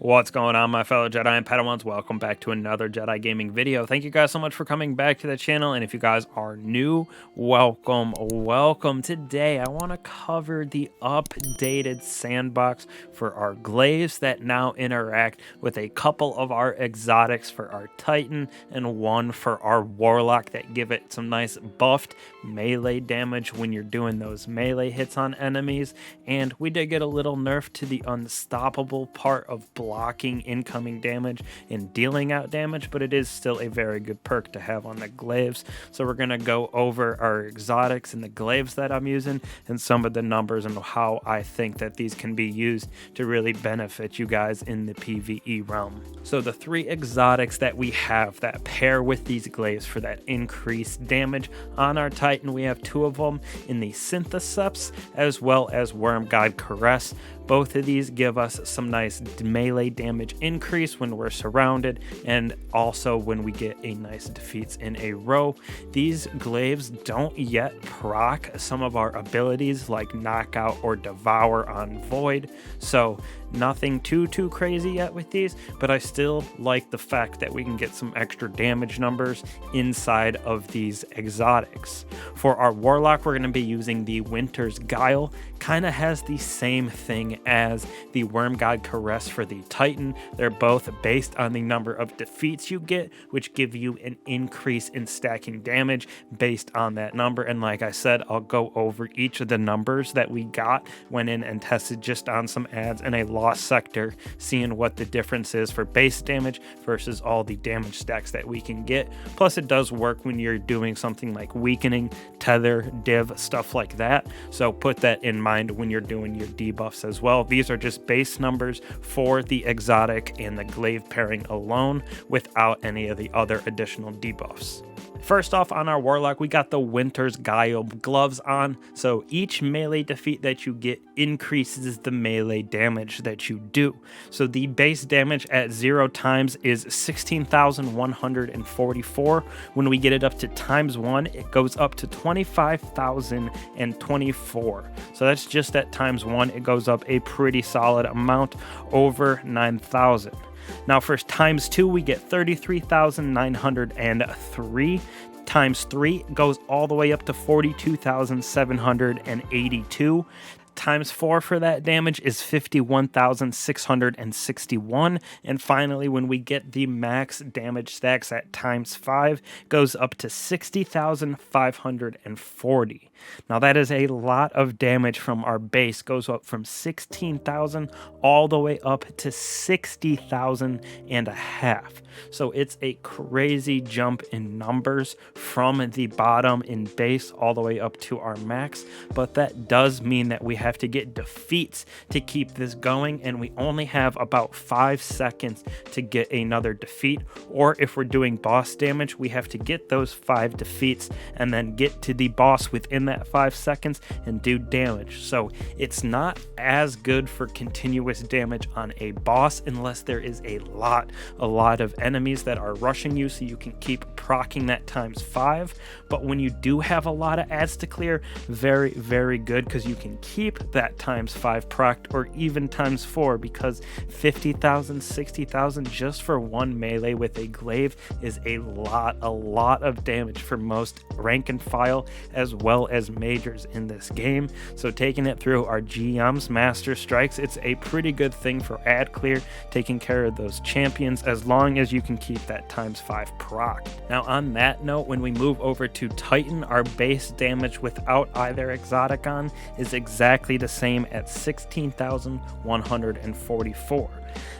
What's going on, my fellow Jedi and Padawans? Welcome back to another Jedi gaming video. Thank you guys so much for coming back to the channel, and if you guys are new, welcome. Today I want to cover the updated sandbox for our Glaives that now interact with a couple of our exotics for our Titan and one for our Warlock that give it some nice buffed melee damage when you're doing those melee hits on enemies. And we did get a little nerf to the unstoppable part of blocking incoming damage and dealing out damage, but it is still a very good perk to have on the Glaives. So we're going to go over our exotics and the Glaives that I'm using and some of the numbers and how I think that these can be used to really benefit you guys in the PvE realm. So the three exotics that we have that pair with these Glaives for that increased damage on our Titan, we have two of them in the Synthoceps as well as Wormgod Caress. Both of these give us some nice melee damage increase when we're surrounded, and also when we get a nice defeats in a row. These Glaives don't yet proc some of our abilities like Knockout or Devour on Void, so nothing too crazy yet with these, but I still like the fact that we can get some extra damage numbers inside of these exotics. For our Warlock, we're going to be using the Winter's Guile. Kind of has the same thing as the Wormgod Caress for the Titan. They're both based on the number of defeats you get, which give you an increase in stacking damage based on that number. And like I said, I'll go over each of the numbers that we got, went in and tested just on some ads in a lost sector, seeing what the difference is for base damage versus all the damage stacks that we can get. Plus it does work when you're doing something like weakening, tether, div, stuff like that. So put that in mind when you're doing your debuffs as well. These are just base numbers for the exotic and the Glaive pairing alone without any of the other additional debuffs. First off, on our Warlock, we got the Winter's Guile gloves on, so each melee defeat that you get increases the melee damage that you do. So the base damage at 0 times is 16,144. When we get it up to ×1, it goes up to 25,024. So that's just at ×1. It goes up a pretty solid amount, over 9,000. Now for ×2, we get 33,903. ×3 goes all the way up to 42,782. ×4 for that damage is 51,661. And finally, when we get the max damage stacks at ×5, goes up to 60,540. Now that is a lot of damage from our base. Goes up from 16,000 all the way up to 60,000 and a half. So it's a crazy jump in numbers from the bottom in base all the way up to our max. But that does mean that we have to get defeats to keep this going, and we only have about 5 seconds to get another defeat. Or if we're doing boss damage, we have to get those 5 defeats and then get to the boss within that 5 seconds and do damage. So it's not as good for continuous damage on a boss unless there is a lot of enemies that are rushing you, so you can keep proccing that ×5. But when you do have a lot of ads to clear, very good, because you can keep that ×5 procced or even ×4, because 50,000, 60,000 just for one melee with a Glaive is a lot of damage for most rank and file as well as majors in this game. So taking it through our GM's Master Strikes, it's a pretty good thing for ad clear, taking care of those champions as long as you can keep that ×5 proc. Now on that note, when we move over to Titan, our base damage without either exotic on is exactly the same at 16,144.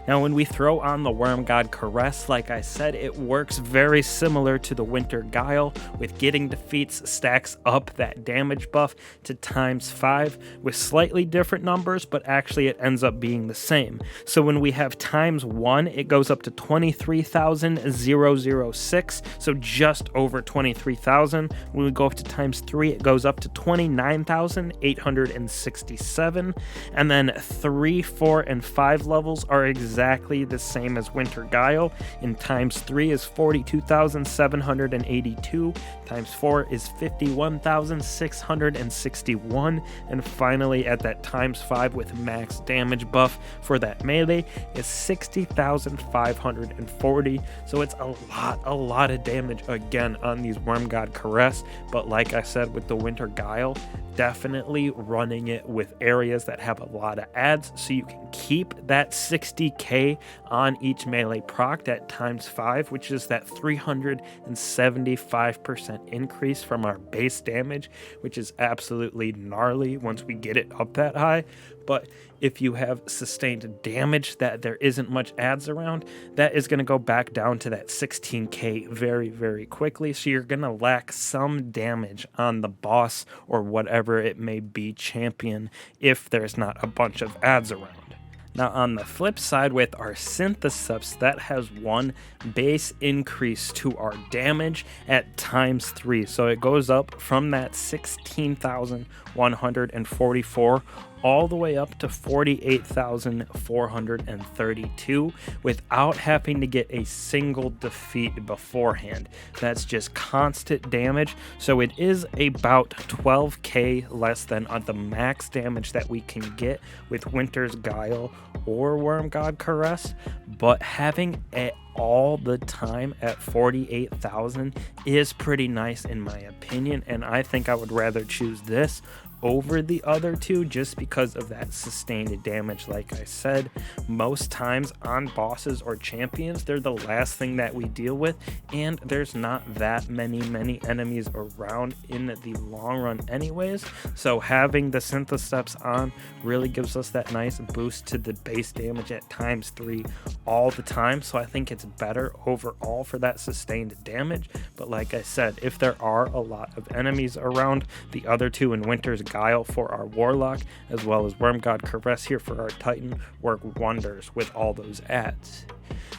Now when we throw on the Wormgod Caress, like I said, it works very similar to the Winter Guile, with getting defeats stacks up that damage buff to ×5 with slightly different numbers, but actually it ends up being the same. So when we have ×1, it goes up to 23,006, so just over 23,000. When we go up to ×3, it goes up to 29,861. 67. And then 3, 4, and 5 levels are exactly the same as Winter Guile. In times 3 is 42,782, times 4 is 51,661, and finally at that times 5 with max damage buff for that melee is 60,540. So it's a lot of damage again on these Wormgod Caress, but like I said with the Winter Guile, definitely running it with areas that have a lot of adds so you can keep that 60k on each melee proc at times 5, which is that 375% increase from our base damage, which is absolutely gnarly once we get it up that high. But if you have sustained damage that there isn't much adds around, that is going to go back down to that 16k very quickly. So you're going to lack some damage on the boss or whatever it may be champion if there's not a bunch of adds around. Now on the flip side with our Synthoceps, that has one base increase to our damage at times 3. So it goes up from that 16,144 all the way up to 48,432 without having to get a single defeat beforehand. That's just constant damage. So it is about 12k less than the max damage that we can get with Winter's Guile or Wormgod Caress, but having it all the time at 48,000 is pretty nice in my opinion, and I think I would rather choose this over the other two just because of that sustained damage. Like I said, most times on bosses or champions, they're the last thing that we deal with, and there's not that many enemies around in the long run anyways. So having the Synthoceps on really gives us that nice boost to the base damage at times 3 all the time. So I think it's better overall for that sustained damage. But like I said, if there are a lot of enemies around, the other two in Winter's Guile for our Warlock, as well as Wormgod Caress here for our Titan, work wonders with all those adds.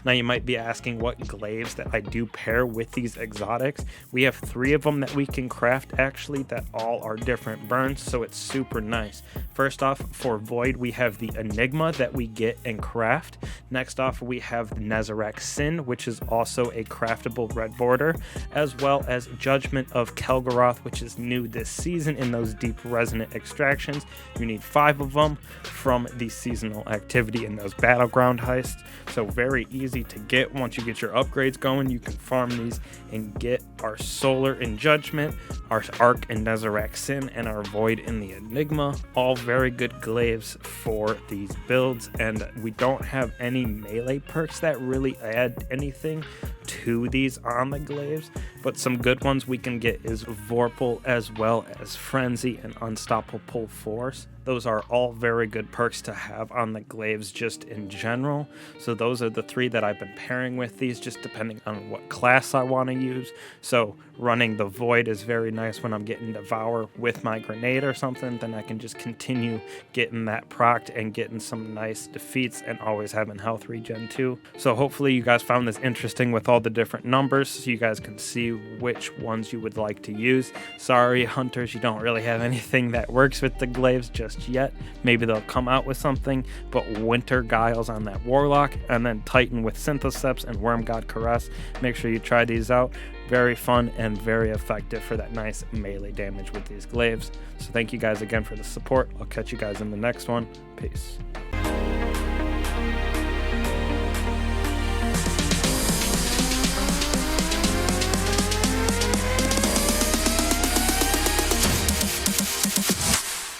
Now you might be asking what glaives that I do pair with these exotics. We have 3 of them that we can craft actually that all are different burns, so it's super nice. First off, for Void we have the Enigma that we get and craft. Next off we have the Nezarec Sin, which is also a craftable red border, as well as Judgment of Kelgaroth, which is new this season in those deep resonant extractions. You need 5 of them from the seasonal activity in those battleground heists, so very easy to get. Once you get your upgrades going, you can farm these and get our Solar in Judgment, our Arc in Nezarec Sin, and our Void in the Enigma. All very good glaives for these builds, and we don't have any melee perks that really add anything to these on the glaives, but some good ones we can get is Vorpal as well as Frenzy and Unstoppable Force. Those are all very good perks to have on the glaives just in general. So those are the 3 that I've been pairing with these, just depending on what class I want to use. So running the Void is very nice when I'm getting Devour with my grenade or something, then I can just continue getting that procced and getting some nice defeats and always having health regen too. So hopefully you guys found this interesting with all the different numbers so you guys can see which ones you would like to use. Sorry hunters, you don't really have anything that works with the glaives just yet. Maybe they'll come out with something, but Winter Guile's on that Warlock, and then Titan with Synthoceps and Wormgod Caress. Make sure you try these out. Very fun and very effective for that nice melee damage with these glaives. So thank you guys again for the support. I'll catch you guys in the next one. Peace.